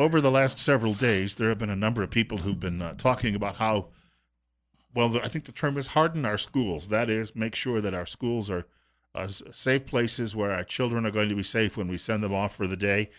over the last several days, there have been a number of people who've been talking about how, well, I think the term is harden our schools. That is, make sure that our schools are safe places where our children are going to be safe when we send them off for the day.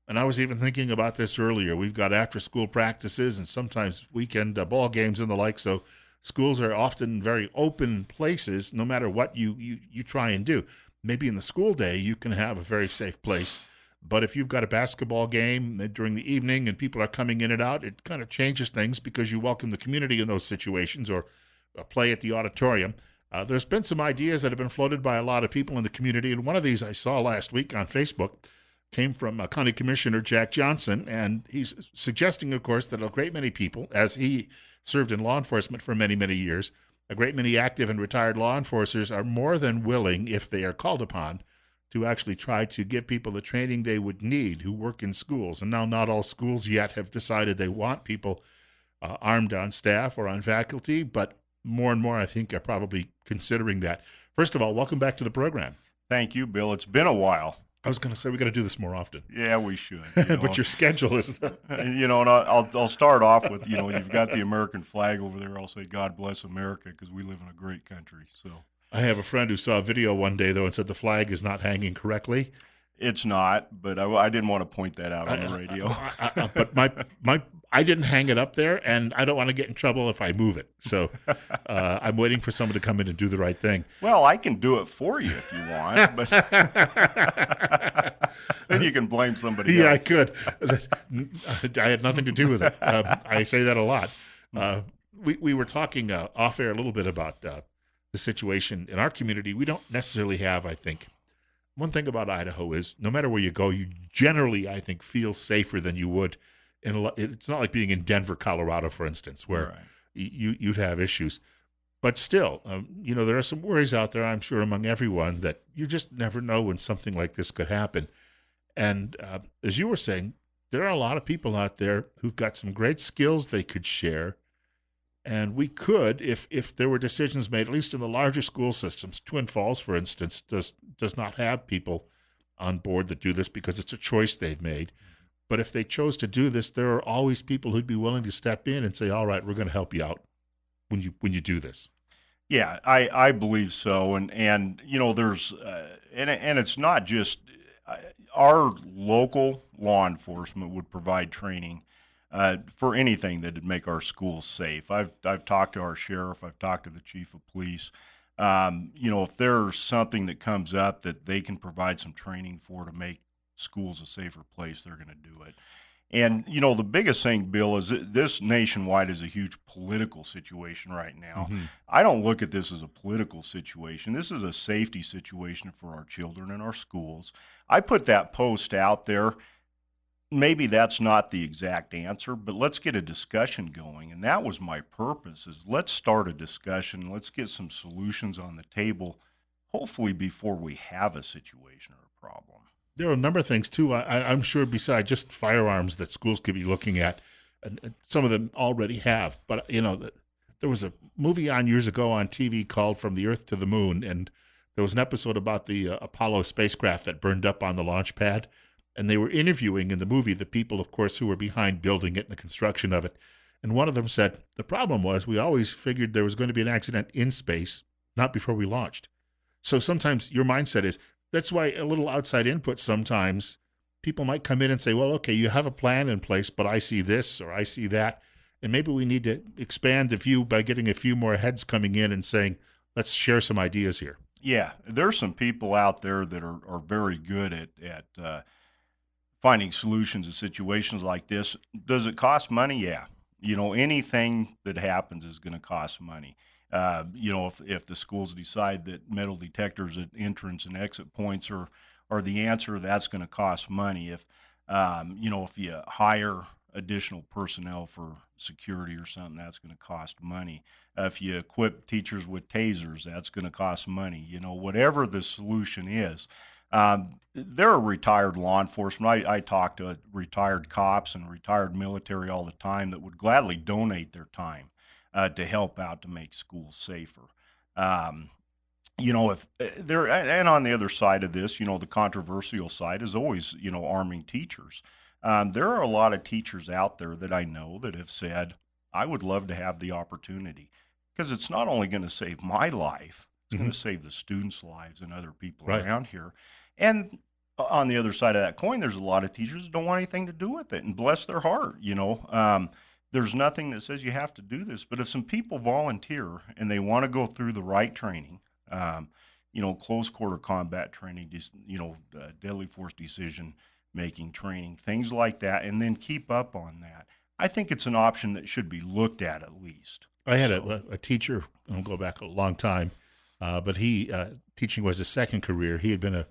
And I was even thinking about this earlier. We've got after school practices and sometimes weekend ball games and the like. So schools are often very open places no matter what you try and do. Maybe in the school day, you can have a very safe place. But if you've got a basketball game during the evening and people are coming in and out, it kind of changes things because you welcome the community in those situations, or play at the auditorium. There's been some ideas that have been floated by a lot of people in the community, and one of these I saw last week on Facebook came from County Commissioner Jack Johnson, and he's suggesting, of course, that a great many people, as he served in law enforcement for many, many years, a great many active and retired law enforcers are more than willing, if they are called upon, to actually try to give people the training they would need who work in schools. And now not all schools yet have decided they want people armed on staff or on faculty, but more and more, I think, are probably considering that. First of all, welcome back to the program. Thank you, Bill. It's been a while. I was going to say we got to do this more often. Yeah, we should. But your schedule is. And I'll start off with, you've got the American flag over there. I'll say God bless America because we live in a great country. So I have a friend who saw a video one day though and said the flag is not hanging correctly. It's not, but I didn't want to point that out on the radio. But I didn't hang it up there, and I don't want to get in trouble if I move it. So I'm waiting for someone to come in and do the right thing. Well, I can do it for you if you want, but then you can blame somebody else. Yeah, I could. I had nothing to do with it. I say that a lot. We were talking off air a little bit about the situation in our community. We don't necessarily have, I think, one thing about Idaho is no matter where you go, you generally, I think, feel safer than you would. It's not like being in Denver, Colorado, for instance, where Right. you'd have issues. But still, there are some worries out there, I'm sure, among everyone that you just never know when something like this could happen. And as you were saying, there are a lot of people out there who've got some great skills they could share. And we could, if there were decisions made, at least in the larger school systems. Twin Falls, for instance, does not have people on board that do this because it's a choice they've made. But if they chose to do this, there are always people who'd be willing to step in and say, all right, we're going to help you out when you do this. Yeah, I believe so, and there's and it's not just our local law enforcement would provide training for anything that'd make our schools safe. I've talked to our sheriff, I've talked to the chief of police. If there's something that comes up that they can provide some training for to make schools a safer place, they're going to do it. And the biggest thing, Bill, is that this nationwide is a huge political situation right now. Mm-hmm. I don't look at this as a political situation. This is a safety situation for our children and our schools. I put that post out there. Maybe that's not the exact answer, but let's get a discussion going. And that was my purpose, is let's start a discussion. Let's get some solutions on the table, hopefully before we have a situation or a problem. There are a number of things, too, I'm sure, besides just firearms that schools could be looking at. And some of them already have. But, there was a movie on years ago on TV called From the Earth to the Moon, and there was an episode about the Apollo spacecraft that burned up on the launch pad. And they were interviewing in the movie the people, of course, who were behind building it and the construction of it. And one of them said, the problem was we always figured there was going to be an accident in space, not before we launched. So sometimes your mindset is, that's why a little outside input sometimes, people might come in and say, well, okay, you have a plan in place, but I see this or I see that. And maybe we need to expand the view by getting a few more heads coming in and saying, let's share some ideas here. Yeah, there's some people out there that are very good at finding solutions to situations like this. Does it cost money? Yeah. Anything that happens is going to cost money. If the schools decide that metal detectors at entrance and exit points are the answer, that's going to cost money. If you hire additional personnel for security or something, that's going to cost money. If you equip teachers with tasers, that's going to cost money. Whatever the solution is. There are retired law enforcement. I talk to retired cops and retired military all the time that would gladly donate their time to help out to make schools safer. If there, and on the other side of this, the controversial side is always, arming teachers. There are a lot of teachers out there that I know that have said, I would love to have the opportunity because it's not only going to save my life, it's going Hmm. to save the students' lives and other people Right. around here. And on the other side of that coin, there's a lot of teachers that don't want anything to do with it, and bless their heart, you know. There's nothing that says you have to do this, but if some people volunteer and they want to go through the right training, um, close quarter combat training, deadly force decision making training, things like that, and then keep up on that. I think it's an option that should be looked at least. I had So, a teacher, I'll go back a long time, but he teaching was his second career. He had been a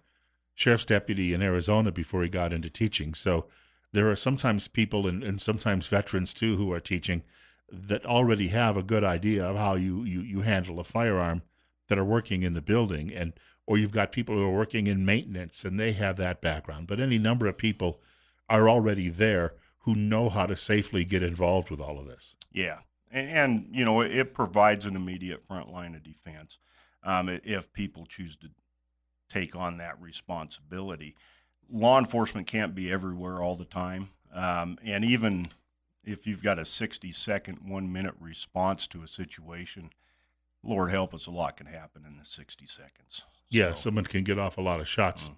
sheriff's deputy in Arizona before he got into teaching. So there are sometimes people and sometimes veterans too who are teaching that already have a good idea of how you handle a firearm that are working in the building, and or you've got people who are working in maintenance and they have that background. But any number of people are already there who know how to safely get involved with all of this. yeah. And it provides an immediate front line of defense if people choose to take on that responsibility. Law enforcement can't be everywhere all the time. And even if you've got a 60-second, 1 minute response to a situation, Lord help us, a lot can happen in the 60 seconds. Yeah, So, someone can get off a lot of shots.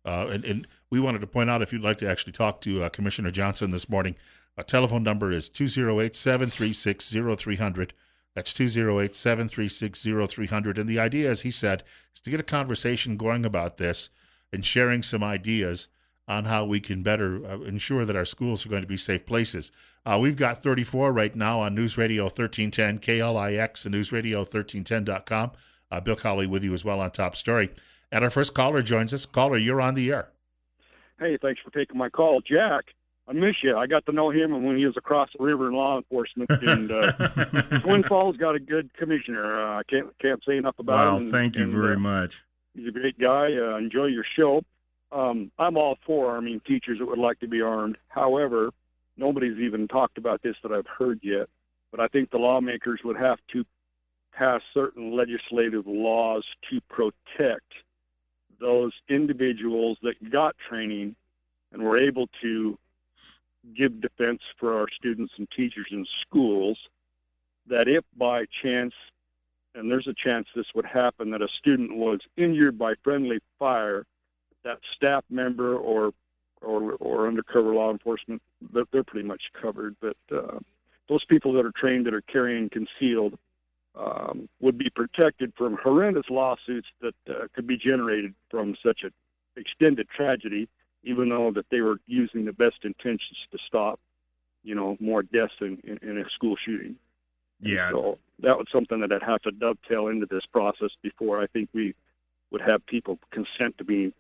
mhm. And we wanted to point out if you'd like to actually talk to Commissioner Johnson this morning, our telephone number is 208 736 0300. That's 208 736 0300. And the idea, as he said, is to get a conversation going about this and sharing some ideas on how we can better ensure that our schools are going to be safe places. We've got 34 right now on News Radio 1310, KLIX, and newsradio1310.com. Bill Colley with you as well on Top Story. And our first caller joins us. Caller, you're on the air. Hey, thanks for taking my call. Jack, I miss you. I got to know him when he was across the river in law enforcement. And Twin Falls got a good commissioner. I can't say enough about him. Wow, thank you very much. He's a great guy. Enjoy your show. I'm all for arming teachers that would like to be armed. However, nobody's even talked about this that I've heard yet. But I think the lawmakers would have to pass certain legislative laws to protect those individuals that got training and were able to give defense for our students and teachers in schools, that if by chance, and there's a chance this would happen, that a student was injured by friendly fire, that staff member or undercover law enforcement, they're pretty much covered. But those people that are trained that are carrying concealed would be protected from horrendous lawsuits that could be generated from such an extended tragedy, even though that they were using the best intentions to stop, more deaths in a school shooting. Yeah. And so that was something that I'd have to dovetail into this process before I think we would have people consent to be,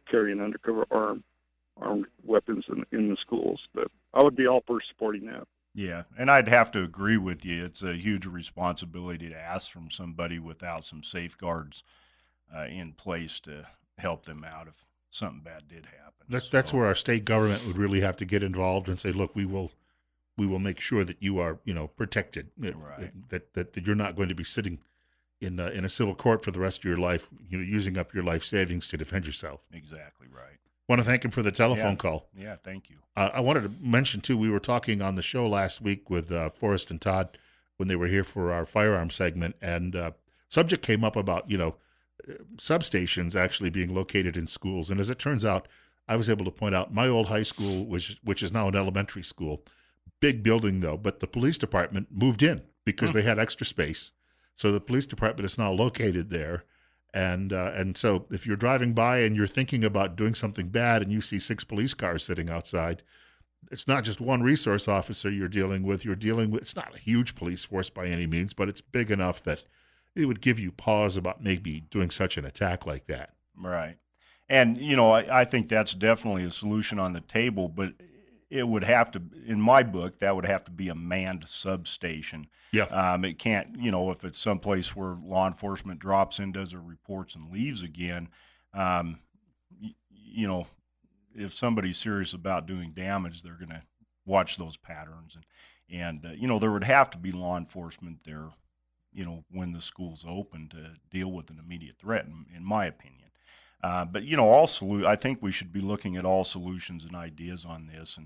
carrying undercover armed weapons in the schools. But I would be all for supporting that. Yeah, and I'd have to agree with you. It's a huge responsibility to ask from somebody without some safeguards in place to help them out if something bad did happen. That's So, where our state government would really have to get involved and say, look, we will make sure that you are protected. right. That you're not going to be sitting in a civil court for the rest of your life, using up your life savings to defend yourself. Exactly right. Want to thank him for the telephone Yeah. call. Yeah, thank you. I wanted to mention too, we were talking on the show last week with Forrest and Todd when they were here for our firearm segment, and subject came up about substations actually being located in schools. And as it turns out, I was able to point out my old high school, which is now an elementary school, big building though, but the police department moved in because they had extra space. So the police department is now located there. And so if you're driving by and you're thinking about doing something bad and you see 6 police cars sitting outside, it's not just one resource officer you're dealing with. You're dealing with, it's not a huge police force by any means, but it's big enough that it would give you pause about maybe doing such an attack like that. Right. And, I think that's definitely a solution on the table, but it would have to, in my book, that would have to be a manned substation. Yeah. It can't, if it's someplace where law enforcement drops in, does their reports, and leaves again, um, y- you know, if somebody's serious about doing damage, they're going to watch those patterns, and there would have to be law enforcement there, when the school's open to deal with an immediate threat, in my opinion. But all I think we should be looking at all solutions and ideas on this,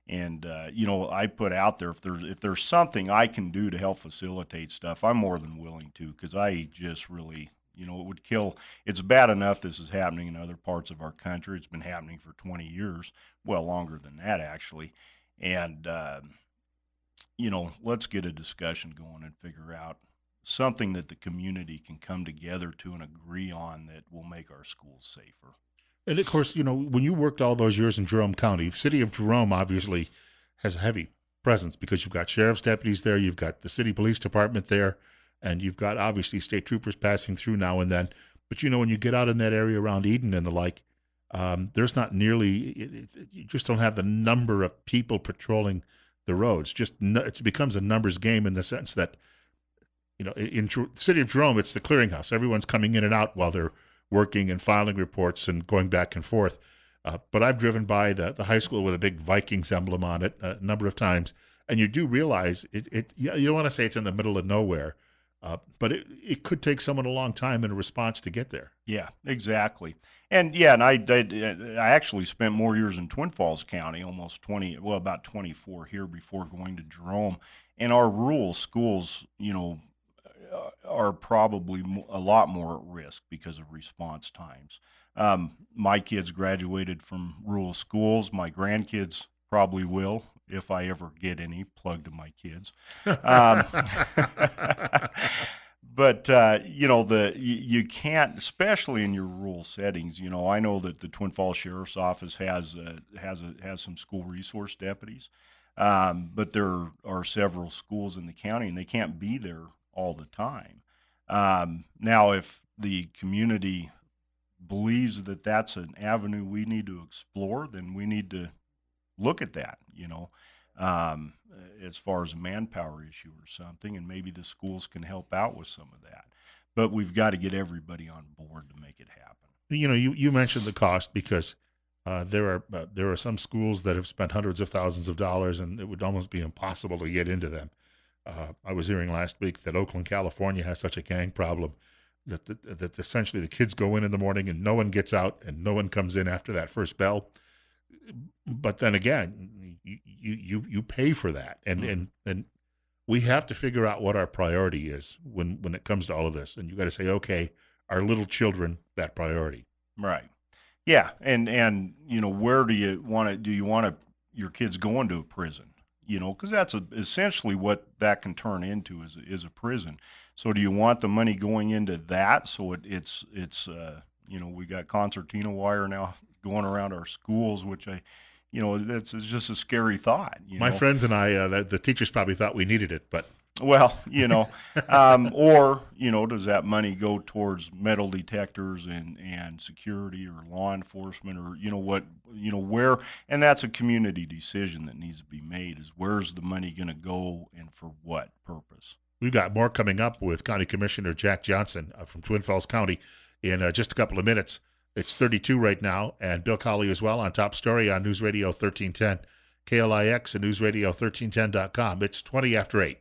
and I put out there, if there's something I can do to help facilitate stuff, I'm more than willing to, because I just really, it would kill. It's bad enough this is happening in other parts of our country. It's been happening for 20 years, well, longer than that actually, and let's get a discussion going and figure out something that the community can come together to and agree on that will make our schools safer. And of course, when you worked all those years in Jerome County, the city of Jerome obviously has a heavy presence because you've got sheriff's deputies there, you've got the city police department there, and you've got obviously state troopers passing through now and then. But when you get out in that area around Eden and the like, there's not nearly, you just don't have the number of people patrolling the roads. It becomes a numbers game in the sense that, in the city of Jerome, it's the clearinghouse. Everyone's coming in and out while they're working and filing reports and going back and forth. But I've driven by the high school with a big Vikings emblem on it a number of times, and you do realize you don't want to say it's in the middle of nowhere, but it could take someone a long time in a response to get there. Yeah, exactly. And yeah, and I actually spent more years in Twin Falls County, almost 20, well, about 24 here before going to Jerome. And our rural schools, are probably a lot more at risk because of response times. My kids graduated from rural schools. My grandkids probably will, if I ever get any. Plug to my kids. But you can't, especially in your rural settings. I know that the Twin Falls Sheriff's Office has some school resource deputies, but there are several schools in the county, and they can't be there all the time. Now, if the community believes that that's an avenue we need to explore, then we need to look at that, as far as a manpower issue or something, and maybe the schools can help out with some of that. But we've got to get everybody on board to make it happen. You mentioned the cost because there are some schools that have spent hundreds of thousands of dollars, and it would almost be impossible to get into them. I was hearing last week that Oakland, California has such a gang problem that essentially the kids go in the morning and no one gets out and no one comes in after that first bell. But then again, you pay for that, and we have to figure out what our priority is when it comes to all of this. And you got to say, okay, our little children, that priority. Right. Yeah, and where do you want to? Do you want your kids going to a prison? Because that's essentially what that can turn into is a prison. So do you want the money going into that? So it's we got concertina wire now going around our schools, which it's just a scary thought. My friends and I, the teachers probably thought we needed it, but. Well, or, does that money go towards metal detectors and security or law enforcement or, where, and that's a community decision that needs to be made is where's the money going to go and for what purpose? We've got more coming up with County Commissioner Jack Johnson from Twin Falls County in just a couple of minutes. It's 32 right now, and Bill Colley as well on Top Story on News Radio 1310, KLIX and NewsRadio1310.com. It's 20 after 8.